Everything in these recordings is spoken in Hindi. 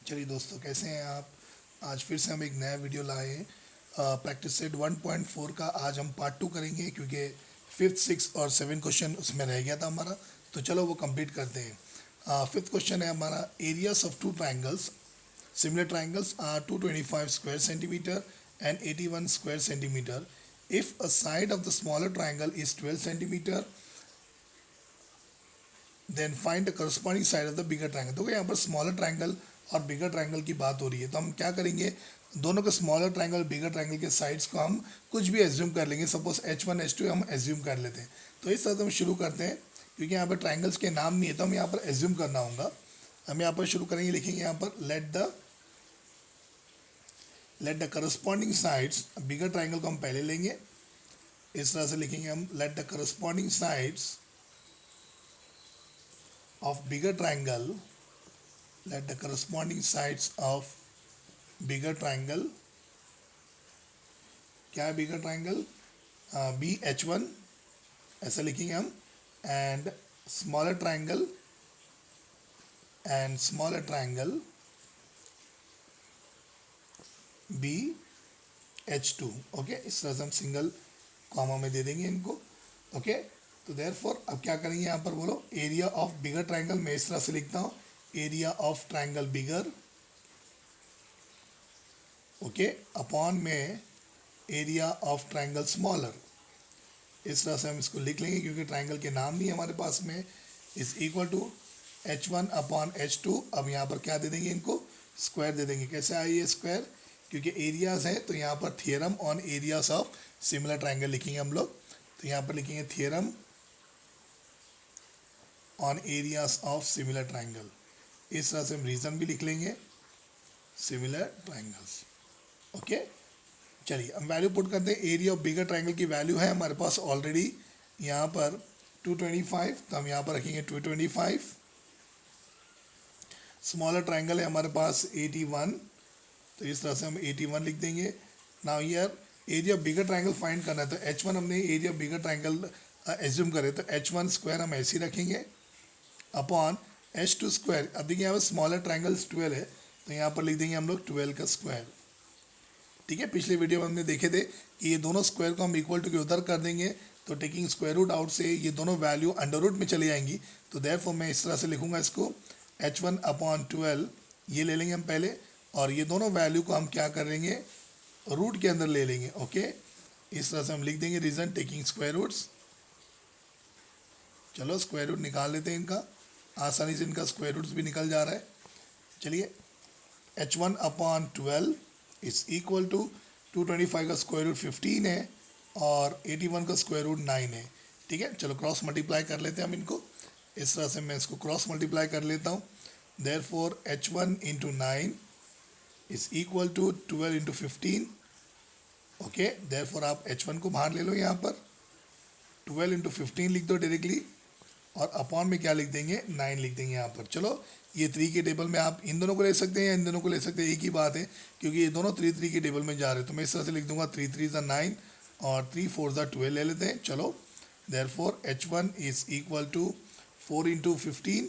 चलिए दोस्तों, कैसे हैं आप। आज फिर से हम एक नया वीडियो लाए हैं। प्रैक्टिस सेट 1.4 का आज हम पार्ट 2 करेंगे, क्योंकि फिफ्थ, सिक्स और सेवन क्वेश्चन उसमें रह गया था हमारा। तो चलो वो कंप्लीट करते हैं। फिफ्थ क्वेश्चन है हमारा, areas of two triangles, similar triangles are 225 square centimetre and 81 square centimetre. If a side of the smaller triangle is 12 centimetre, then find the corresponding side of the bigger triangle. देखो यहाँ पर स्मॉलर ट्राइंगल और बिगर ट्राइंगल की बात हो रही है, तो हम क्या करेंगे, दोनों के स्मॉलर ट्राइंगल और बिगर ट्राइंगल के साइड्स को हम कुछ भी एज्यूम कर लेंगे। सपोज H1 H2 हम एज्यूम कर लेते हैं। तो इस तरह से हम शुरू करते हैं, क्योंकि यहाँ पर ट्राइंगल्स के नाम नहीं है तो हम यहाँ पर एज्यूम करना होगा। हम यहाँ पर शुरू करेंगे, लिखेंगे यहाँ पर let the corresponding sides. Bigger triangle को हम पहले लेंगे, इस तरह से लिखेंगे हम, let the corresponding sides of bigger triangle, let the corresponding sides of bigger triangle, क्या है bigger triangle, बी H1 ऐसा लिखेंगे हम, and smaller triangle B H2। Okay, इस तरह से हम सिंगल कॉमा में दे देंगे इनको। ओके, तो देयरफॉर अब क्या करेंगे, यहाँ पर बोलो एरिया ऑफ बिगर ट्राइंगल। मैं इस तरह से लिखता हूँ, area of triangle bigger, okay, upon में एरिया ऑफ ट्राइंगल स्मॉलर। इस तरह से हम इसको लिख लेंगे, क्योंकि ट्राइंगल के नाम नहीं है हमारे पास में। Is equal to H1 upon H2। अब यहाँ पर क्या दे देंगे, इनको स्क्वायर दे देंगे। कैसे आई ये स्क्वायर, क्योंकि एरियाज है तो यहाँ पर theorem on areas of similar triangle लिखेंगे हम लोग। तो यहाँ पर लिखेंगे theorem on areas of similar triangle. इस तरह से हम रीजन भी लिख लेंगे, सिमिलर ट्राइंगल्स। ओके, चलिए हम वैल्यू पुट करते हैं। एरिया ऑफ बिगर ट्राइंगल की वैल्यू है हमारे पास ऑलरेडी यहाँ पर 225, तो हम यहाँ पर रखेंगे 225। स्मॉलर ट्राइंगल है हमारे पास 81, तो इस तरह से हम 81 लिख देंगे। Now here area of bigger triangle find करना है, तो H1 हमने area of bigger triangle assume करे, तो H1 स्क्वायर हम ऐसे ही रखेंगे अपॉन H2 स्क्वायर। अब देखिए यहाँ पर स्मॉलर ट्राइंगल्स 12 है, तो यहाँ पर लिख देंगे हम लोग 12 का स्क्वायर। ठीक है, पिछले वीडियो में हमने देखे थे कि ये दोनों स्क्वायर को हम इक्वल टू के उधर कर देंगे, तो टेकिंग स्क्वायर रूट आउट से ये दोनों वैल्यू अंडर रूट में चली जाएंगी। तो देयरफॉर मैं इस तरह से लिखूंगा इसको, H1 अपॉन 12 ये ले लेंगे हम पहले, और ये दोनों वैल्यू को हम क्या कर लेंगे, रूट के अंदर ले लेंगे। ओके, इस तरह से हम लिख देंगे रीजन टेकिंग स्क्वायर रूट्स। चलो स्क्वायर रूट निकाल लेते हैं इनका, आसानी से इनका स्क्वायर रूट्स भी निकल जा रहा है। चलिए, H1 upon 12 is equal to 225 का स्क्वायर रूट 15 है और 81 का स्क्वायर रूट 9 है। ठीक है, चलो क्रॉस मल्टीप्लाई कर लेते हैं हम इनको। इस तरह से मैं इसको क्रॉस मल्टीप्लाई कर लेता हूँ। Therefore H1 into 9 is equal to 12 into 15। Okay, therefore आप H1 को बाहर ले लो, यहाँ पर 12 इंटू 15 लिख दो डायरेक्टली, और अपॉन में क्या लिख देंगे, 9 लिख देंगे यहाँ पर। चलो, ये 3 के टेबल में आप इन दोनों को ले सकते हैं या इन दोनों को ले सकते हैं, एक ही बात है, क्योंकि ये दोनों 3 के टेबल में जा रहे हैं। तो मैं इस तरह से लिख दूंगा 3 3 ज़ा 9 और 3 4 ज़ा 12 ले लेते हैं। चलो, therefore H1 is equal to 4 into 15।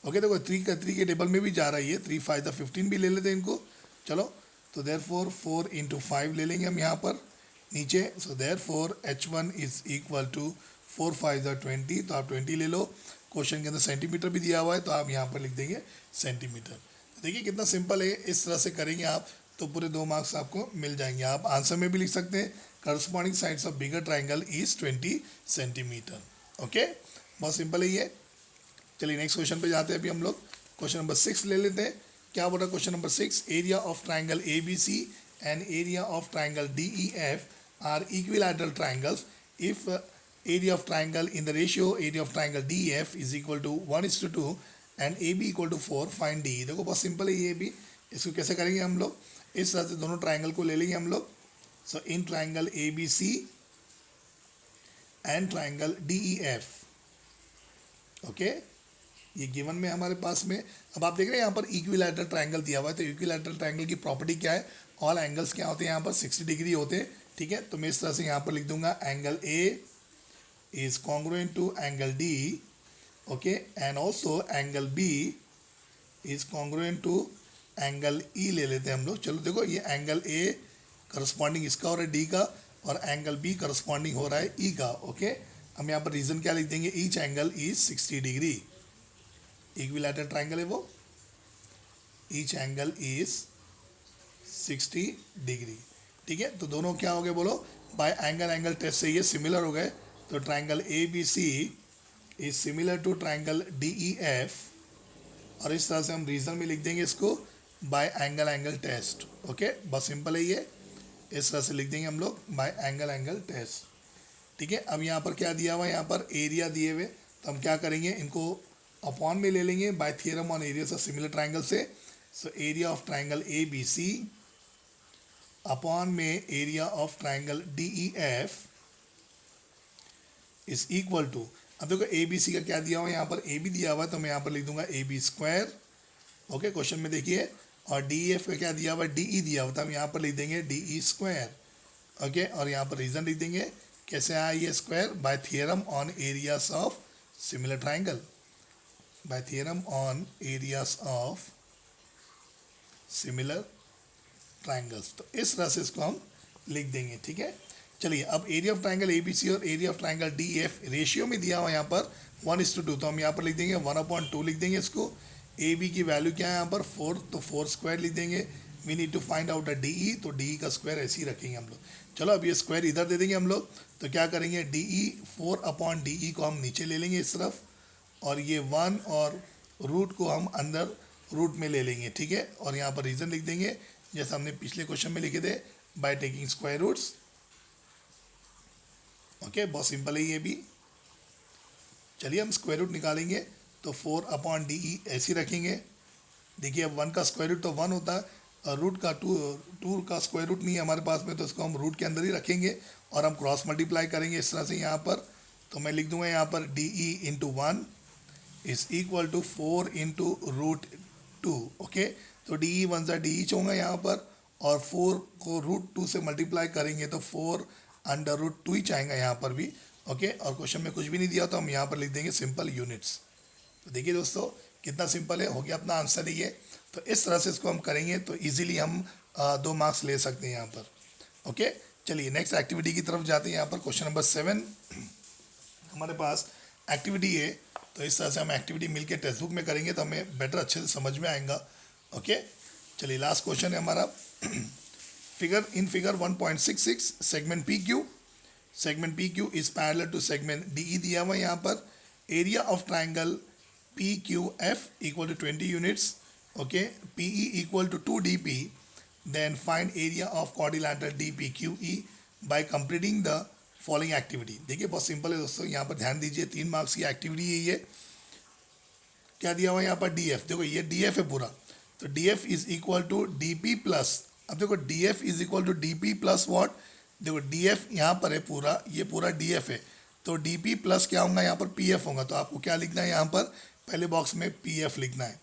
Okay, देखो 3 के टेबल में भी जा रही है, 3 5 ज़ा 15 भी ले लेते हैं इनको। चलो, तो देयरफॉर 4 इंटू 5 ले लेंगे हम यहाँ पर नीचे। So therefore H1 is equal to 4 5 ज़ा 20, तो आप 20 ले लो। क्वेश्चन के अंदर सेंटीमीटर भी दिया हुआ है, तो आप यहाँ पर लिख देंगे सेंटीमीटर। तो देखिए कितना सिंपल है, इस तरह से करेंगे आप तो पूरे 2 मार्क्स आपको मिल जाएंगे। आप आंसर में भी लिख सकते हैं, corresponding sides of bigger triangle is 20 centimetre. Okay, बहुत सिंपल है ये। चलिए नेक्स्ट क्वेश्चन पे जाते हैं अभी हम लोग। क्वेश्चन नंबर 6 ले लेते हैं। क्या बोल रहा है question number 6, area of triangle ABC and area of triangle DEF are equilateral triangles if area of triangle in the ratio area of triangle DEF is equal to 1:2 and AB equal to 4, find DE। देखो बहुत सिंपल है ये भी। इसको कैसे करेंगे हम लोग, इस तरह से दोनों ट्राइंगल को ले लेंगे हम लोग। So in triangle ABC and triangle DEF, okay, ये गिवन में हमारे पास में। अब आप देख रहे हैं यहाँ पर इक्विलैटरल ट्राइंगल दिया हुआ है, तो इक्विलैटरल ट्राइंगल की प्रॉपर्टी क्या है, ऑल एंगल्स क्या होते हैं यहाँ पर 60 डिग्री होते हैं। ठीक है, तो मैं इस तरह से यहाँ पर लिख दूंगा angle A is congruent to angle D, okay, and also angle B is congruent to angle E ले लेते हैं हम लोग। चलो देखो ये एंगल ए करस्पॉन्डिंग इसका हो रहा है डी का, और एंगल बी करस्पॉन्डिंग हो रहा है ई का। ओके, हम यहाँ पर रीजन क्या लिख देंगे, each angle is 60 degree, equilateral triangle है वो, ईच एंगल इज 60 डिग्री। ठीक है, तो दोनों क्या हो गए बोलो, बाय एंगल एंगल टेस्ट से ये सिमिलर हो गए। तो triangle A B C is similar to triangle D E F, और इस तरह से हम रीजन में लिख देंगे इसको by angle angle test. Okay, बहुत सिंपल है ये, इस तरह से लिख देंगे हम लोग बाय एंगल एंगल टेस्ट। ठीक है, अब यहाँ पर क्या दिया हुआ है, यहाँ पर एरिया दिए हुए, तो हम क्या करेंगे, इनको अपॉन में ले लेंगे by theorem on area of similar triangle से। So area of triangle A B C upon में area of triangle D E F is equal to, अब देखो ए बी सी का क्या दिया हुआ है, यहाँ पर ए बी दिया हुआ है, तो मैं यहाँ पर लिख दूंगा A B square. Okay, question में देखिए, और डी एफ का क्या दिया हुआ है, डी ई दिया हुआ था, हम यहाँ पर लिख देंगे डी ई स्क्वायर। ओके, और यहाँ पर रीजन लिख देंगे, कैसे आया ये square, by theorem on areas of similar triangle, by theorem on areas of similar triangles. तो इस तरह से इसको हम लिख देंगे। ठीक है, चलिए अब area of triangle A B C और area of triangle D F ratio में दिया हुआ यहाँ पर 1:2, तो हम यहाँ पर लिख देंगे 1/2 लिख देंगे इसको। ए बी की वैल्यू क्या है यहाँ पर 4, तो 4 स्क्वायर लिख देंगे। We need to find out a D E, तो डी ई का स्क्वायर ऐसे ही रखेंगे हम लोग। चलो अब ये स्क्वायर इधर दे देंगे हम लोग, तो क्या करेंगे, डी ई 4/डी को हम नीचे ले लेंगे इस तरफ, और ये 1 और रूट को हम अंदर रूट में ले लेंगे। ठीक है, और यहाँ पर रीजन लिख देंगे जैसे हमने पिछले क्वेश्चन में लिखे थे, by taking square roots. Okay, बहुत सिंपल है ये भी। चलिए हम स्क्वायर रूट निकालेंगे, तो 4/डी ऐसे रखेंगे। देखिए अब 1 का स्क्वायर रूट तो 1 होता है, और रूट का 2 का स्क्वायर रूट नहीं है हमारे पास में, तो इसको हम रूट के अंदर ही रखेंगे, और हम क्रॉस मल्टीप्लाई करेंगे इस तरह से यहाँ पर। तो मैं लिख दूंगा यहाँ पर D E into 1 is equal to 4 into √2। Okay, तो डी ई 1 सा डी ई होगा यहाँ पर, और 4 को √2 से मल्टीप्लाई करेंगे तो 4/√2 ही चाहेंगे यहाँ पर भी। ओके, और क्वेश्चन में कुछ भी नहीं दिया तो हम यहाँ पर लिख देंगे सिंपल यूनिट्स। तो देखिए दोस्तों कितना सिंपल है, हो गया अपना आंसर ही है। तो इस तरह से इसको हम करेंगे तो इजीली हम 2 मार्क्स ले सकते हैं यहाँ पर। ओके, चलिए नेक्स्ट एक्टिविटी की तरफ जाते हैं। यहाँ पर क्वेश्चन नंबर 7 हमारे पास एक्टिविटी है, तो इस तरह से हम एक्टिविटी मिलके टेक्स्ट बुक में करेंगे तो हमें बेटर अच्छे से समझ में आएगा। ओके, चलिए लास्ट क्वेश्चन है हमारा figure 1.66 segment P Q is parallel to segment D E दिया हुआ है यहाँ पर। Area of triangle P Q F equal to 20 units. Okay, P E equal to 2 D P, then find area of quadrilateral D P Q E by completing the following activity. देखिए बहुत सिंपल है दोस्तों, यहाँ पर ध्यान दीजिए, 3 मार्क्स की एक्टिविटी है ये। क्या दिया हुआ है यहाँ पर, डी एफ, देखो ये डी एफ है पूरा, तो D F is equal to D P plus, अब देखो D F is equal to D P plus what, देखो डी एफ यहाँ पर है पूरा, ये पूरा डी एफ है, तो डी पी प्लस क्या होगा यहाँ पर पी एफ होगा, तो आपको क्या लिखना है यहाँ पर, पहले बॉक्स में पी एफ लिखना है।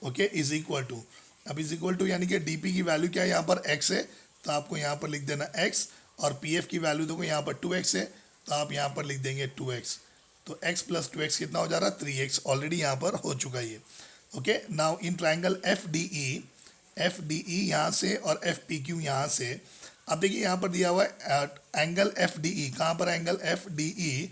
ओके, इज इक्वल टू, अब इज इक्वल टू यानी कि डी पी की वैल्यू क्या है यहाँ पर एक्स है, तो आपको यहाँ पर लिख देना एक्स, और पी एफ की वैल्यू देखो यहाँ पर 2x है, तो आप यहाँ पर लिख देंगे 2x, तो x प्लस 2x कितना हो जा रहा है, 3x, ऑलरेडी यहाँ पर हो चुका है ये। Okay, now in triangle F D E यहाँ से और एफ पी क्यू यहाँ से, अब देखिए यहाँ पर दिया हुआ है एंगल एफ डी ई, कहाँ पर angle F D E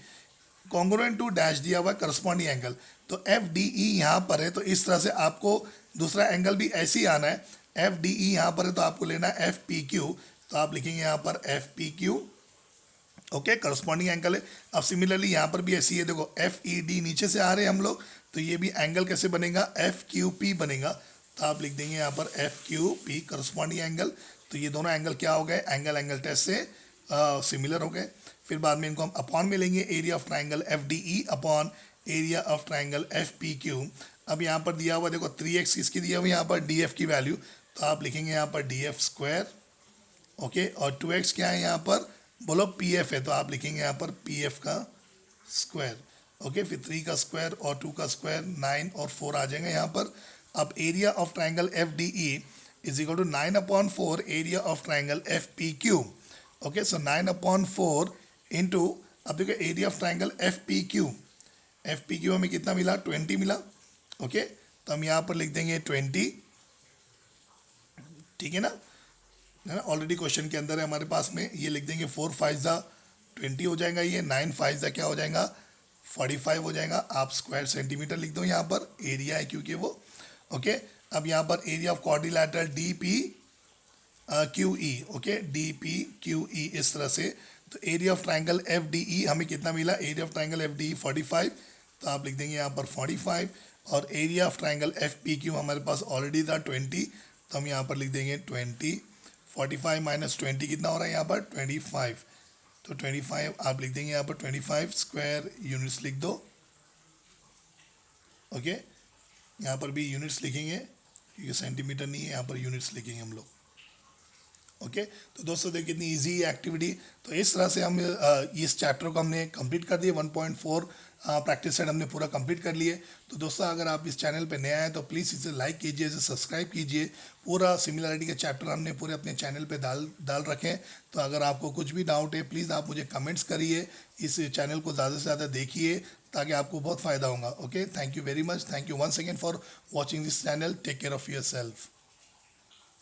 congruent to dash दिया हुआ है करस्पॉन्डिंग एंगल, तो एफ डी ई यहाँ पर है, तो इस तरह से आपको दूसरा एंगल भी ऐसे ही आना है। एफ डी ई यहाँ पर है तो आपको लेना है एफ पी क्यू, तो आप लिखेंगे यहाँ पर F P Q. Okay, corresponding angle है। अब सिमिलरली यहाँ पर भी ऐसी है, देखो एफ ई डी नीचे से आ रहे हैं हम लोग, तो ये भी एंगल कैसे बनेगा, एफ क्यू पी बनेगा, तो आप लिख देंगे यहाँ पर F Q P corresponding angle. तो ये दोनों एंगल क्या हो गए, एंगल टेस्ट से सिमिलर हो गए। फिर बाद में इनको हम अपॉन में लेंगे, area of triangle F D E upon area of triangle F P Q. अब यहाँ पर दिया हुआ देखो 3x किसकी दिया हुआ यहाँ पर, डी एफ की वैल्यू, तो आप लिखेंगे यहाँ पर डी एफ स्क्वायर। ओके, और 2x क्या है यहाँ पर, बोलो पी एफ है, तो आप लिखेंगे यहाँ पर पी एफ का स्क्वायर। ओके, फिर 3 का स्क्वायर और 2 का स्क्वायर 9 और 4 आ जाएंगे यहाँ पर। अब area of triangle F D E is equal to 9/4 area of triangle F P Q. Okay, so 9/4 into, अब देखो area of triangle F P Q हमें कितना मिला, 20 मिला। ओके, तो हम यहाँ पर लिख देंगे 20 ठीक है ना, ऑलरेडी क्वेश्चन के अंदर है हमारे पास में, ये लिख देंगे 4 5 20 हो जाएगा, ये 9 5 क्या हो जाएगा 45 हो जाएगा। आप स्क्वायर सेंटीमीटर लिख दो यहाँ पर, एरिया है क्योंकि वो, ओके। अब यहाँ पर area of quadrilateral D P Q E, okay, D P Q ई, इस तरह से। तो area of triangle F D ई हमें कितना मिला, area of triangle F D ई 45, तो आप लिख देंगे यहाँ पर 45। और area of triangle F P Q हमारे पास ऑलरेडी था 20, तो हम यहाँ पर लिख देंगे 20। 45 माइनस 20 कितना हो रहा है यहाँ पर 25, तो 25 आप लिख देंगे यहाँ पर 25 स्क्वायर यूनिट्स लिख दो, ओके। यहाँ पर भी यूनिट्स लिखेंगे क्योंकि सेंटीमीटर नहीं है, यहाँ पर यूनिट्स लिखेंगे हम लोग, ओके। तो दोस्तों देखिए कितनी इजी एक्टिविटी। तो इस तरह से हम इस चैप्टर को हमने कंप्लीट कर दिए, 1.4 प्रैक्टिस सेट हमने पूरा कंप्लीट कर लिए। तो दोस्तों अगर आप इस चैनल पे नए आए तो प्लीज़ इसे लाइक कीजिए, इसे सब्सक्राइब कीजिए। पूरा सिमिलरिटी के चैप्टर हमने पूरे अपने चैनल पे डाल रखें। तो अगर आपको कुछ भी डाउट है प्लीज़ आप मुझे कमेंट्स करिए, इस चैनल को ज़्यादा से ज़्यादा देखिए ताकि आपको बहुत फ़ायदा होगा, okay. Thank you very much, thank you once again for watching this channel, take care of your self.